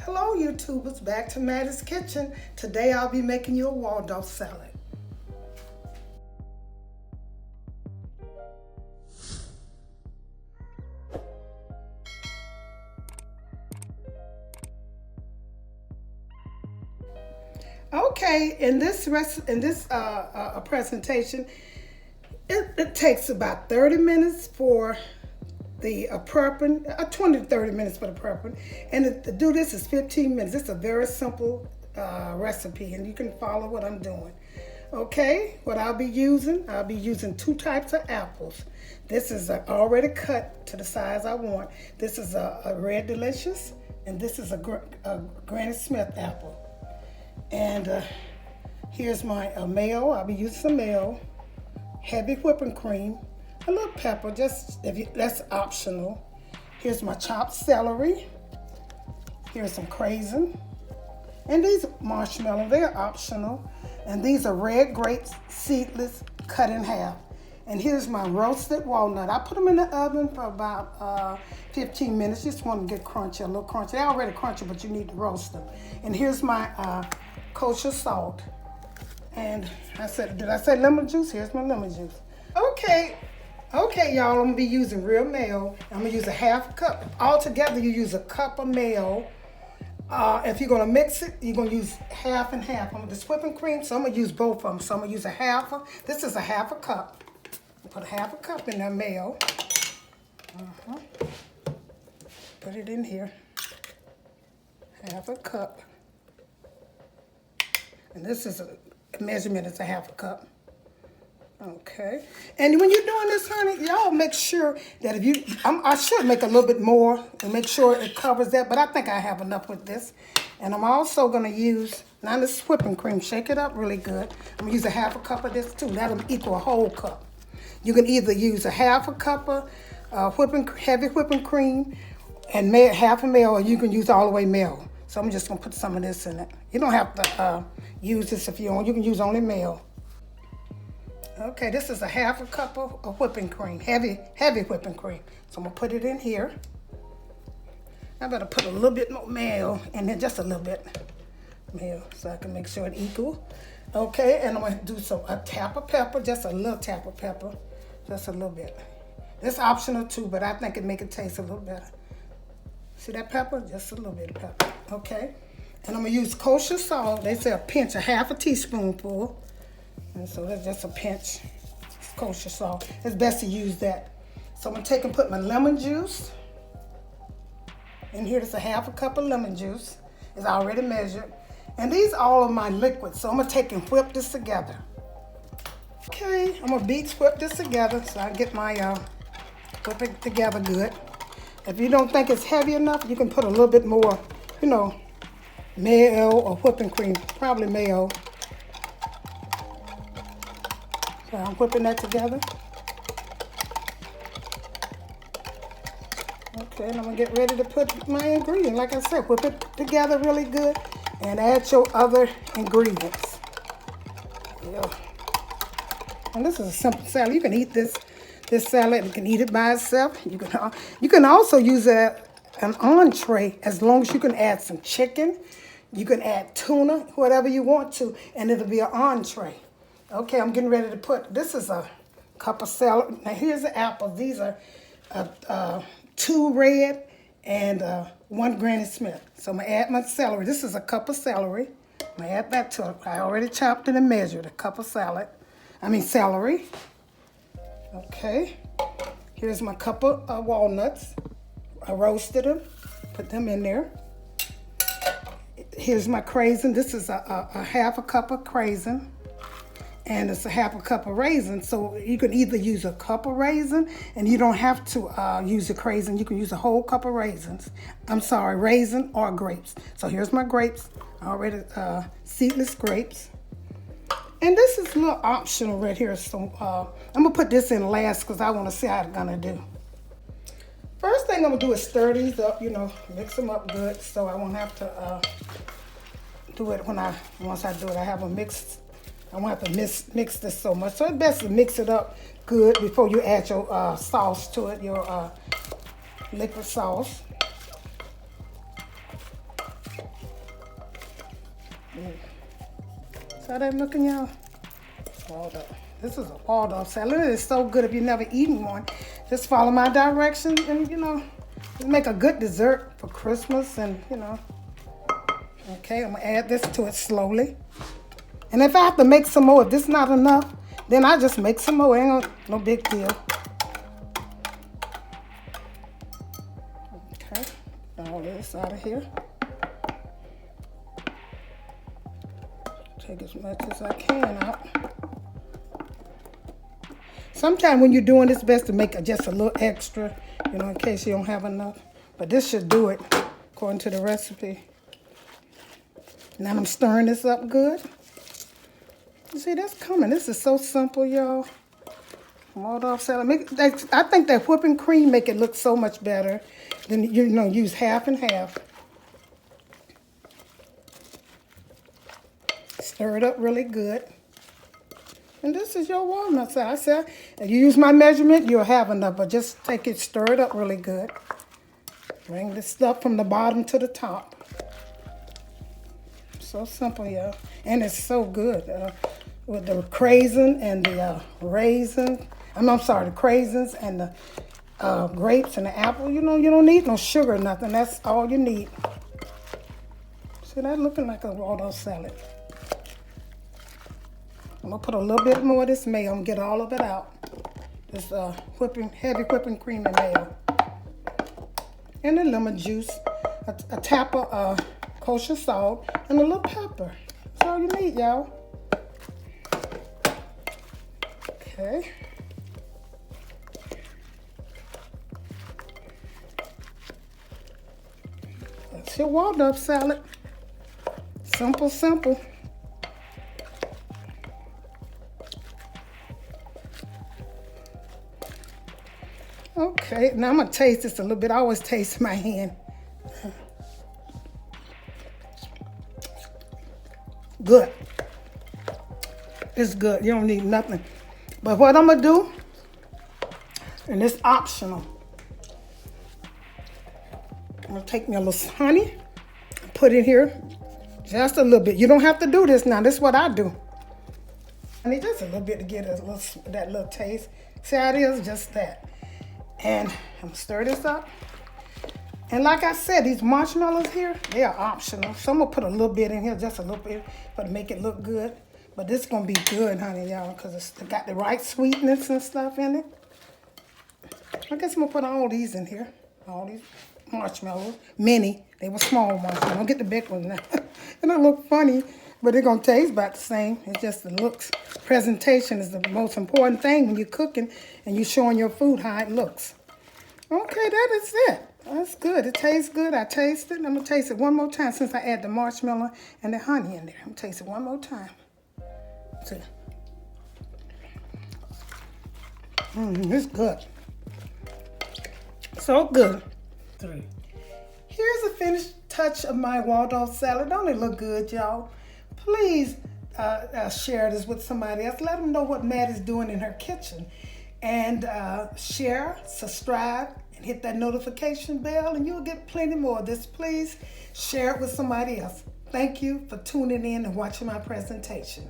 Hello YouTubers, back to Mattie's Kitchen. Today I'll be making you a Waldorf salad. Okay, in this presentation, it takes about 30 minutes for the prepping, 20 to 30 minutes for the prepping, and to do this is 15 minutes. It's a very simple recipe, and you can follow what I'm doing. Okay, what I'll be using 2 types of apples. This is already cut to the size I want. This is a Red Delicious, and this is a Granny Smith apple. And here's my mayo. I'll be using some mayo, heavy whipping cream, a little pepper, just that's optional. Here's my chopped celery. Here's some craisin. And these marshmallows, they're optional. And these are red grapes, seedless, cut in half. And here's my roasted walnut. I put them in the oven for about 15 minutes. Just want to get crunchy, a little crunchy. They're already crunchy, but you need to roast them. And here's my kosher salt. And did I say lemon juice? Here's my lemon juice. Okay, y'all, I'm gonna be using real mayo. I'm gonna use a half cup. Altogether, you use a cup of mayo. If you're gonna mix it, you're gonna use half and half. I'm this whipping cream, so I'm gonna use both of them. So I'm gonna use this is a half a cup. Put a half a cup in that mayo. Put it in here. Half a cup. And this is a measurement, it's a half a cup. Okay, and when you're doing this, honey, y'all make sure that I should make a little bit more and make sure it covers that, but I think I have enough with this. And I'm also gonna use, now this whipping cream, shake it up really good. I'm gonna use a half a cup of this too, that'll equal a whole cup. You can either use a half a cup of heavy whipping cream and half a mayo, or you can use all the way mayo. So I'm just gonna put some of this in it. You don't have to use this if you want, you can use only mayo. Okay, this is a half a cup of whipping cream, heavy whipping cream. So I'm gonna put it in here. I better put a little bit more mayo in there, just a little bit mayo, so I can make sure it equal. Okay, and I'm gonna do a tap of pepper, just a little tap of pepper, just a little bit. It's optional too, but I think it make it taste a little better. See that pepper? Just a little bit of pepper. Okay, and I'm gonna use kosher salt. They say a pinch, a half a teaspoonful. And so that's just a pinch. It's kosher salt. It's best to use that. So I'm gonna take and put my lemon juice in here. There's a half a cup of lemon juice. It's already measured. And these are all of my liquids. So I'm gonna take and whip this together. Okay, I'm gonna whip this together so I get my whip it together good. If you don't think it's heavy enough, you can put a little bit more, mayo or whipping cream, probably mayo. So I'm whipping that together. Okay, and I'm gonna get ready to put my ingredient. Like I said, whip it together really good and add your other ingredients. Yeah. And this is a simple salad. You can eat this salad. You can eat it by itself. You can also use an entree as long as you can add some chicken. You can add tuna, whatever you want to, and it'll be an entree. Okay, I'm getting ready to this is a cup of celery. Now here's the apples. These are 2 red and 1 Granny Smith. So I'm gonna add my celery. This is a cup of celery. I'm gonna add that to it. I already chopped it and measured a cup of celery. Okay, here's my cup of walnuts. I roasted them, put them in there. Here's my craisin. This is a half a cup of craisin. And it's a half a cup of raisins. So you can either use a cup of raisin, and you don't have to use the craisin. You can use a whole cup of raisins. Raisin or grapes. So here's my grapes, already seedless grapes. And this is a little optional right here. So I'm gonna put this in last because I wanna see how it's gonna do. First thing I'm gonna do is stir these up, mix them up good so I won't have to do it once I do it. I have a mix. I won't have to mix this so much. So it's best to mix it up good before you add your sauce to it, your liquid sauce. So that looking, y'all? Waldorf. This is a Waldorf salad. It is so good if you've never eaten one. Just follow my directions and, you know, just make a good dessert for Christmas and, you know. Okay, I'm going to add this to it slowly. And if I have to make some more, if this is not enough, then I just make some more. Ain't no big deal. Okay, all this out of here. Take as much as I can out. Sometimes when you're doing this, it's best to make just a little extra, you know, in case you don't have enough. But this should do it according to the recipe. Now I'm stirring this up good. You see, that's coming. This is so simple, y'all. Waldorf salad. I think that whipping cream make it look so much better than, you know, use half and half. Stir it up really good. And this is your walnut salad. I said, if you use my measurement, you'll have enough, but just take it, stir it up really good. Bring this stuff from the bottom to the top. So simple, y'all. And it's so good with the craisin and the raisin. I'm sorry, the craisins and the grapes and the apple. You know, you don't need no sugar or nothing. That's all you need. See, that looking like a Waldorf salad. I'm going to put a little bit more of this mayo and get all of it out. This heavy whipping cream and mayo. And the lemon juice, a tap of kosher salt, and a little pepper. That's all you need, y'all. Okay. That's your Waldorf salad. Simple, simple. Okay, now I'm going to taste this a little bit. I always taste my hand. Good. It's good. You don't need nothing. But what I'm going to do, and it's optional, I'm going to take me a little honey, put it here, just a little bit. You don't have to do this now. This is what I do. I need just a little bit to get that little taste. See how it is? Just that. And I'm going to stir this up. And like I said, these marshmallows here, they are optional. So I'm going to put a little bit in here, just a little bit, but to make it look good. But this is going to be good, honey, y'all, because it's got the right sweetness and stuff in it. I guess I'm going to put all these in here. All these marshmallows. Many. They were small marshmallows. Don't get the big ones now. And they look funny, but they're going to taste about the same. It's just the looks. Presentation is the most important thing when you're cooking and you're showing your food how it looks. Okay, that is it. That's good. It tastes good. I taste it. I'm going to taste it one more time since I add the marshmallow and the honey in there. I'm going to taste it one more time. See. It's good. So good. 3. Here's a finished touch of my Waldorf salad. Don't it look good, y'all? Please share this with somebody else. Let them know what Mattie's doing in her kitchen. And share, subscribe, and hit that notification bell, and you'll get plenty more of this. Please share it with somebody else. Thank you for tuning in and watching my presentation.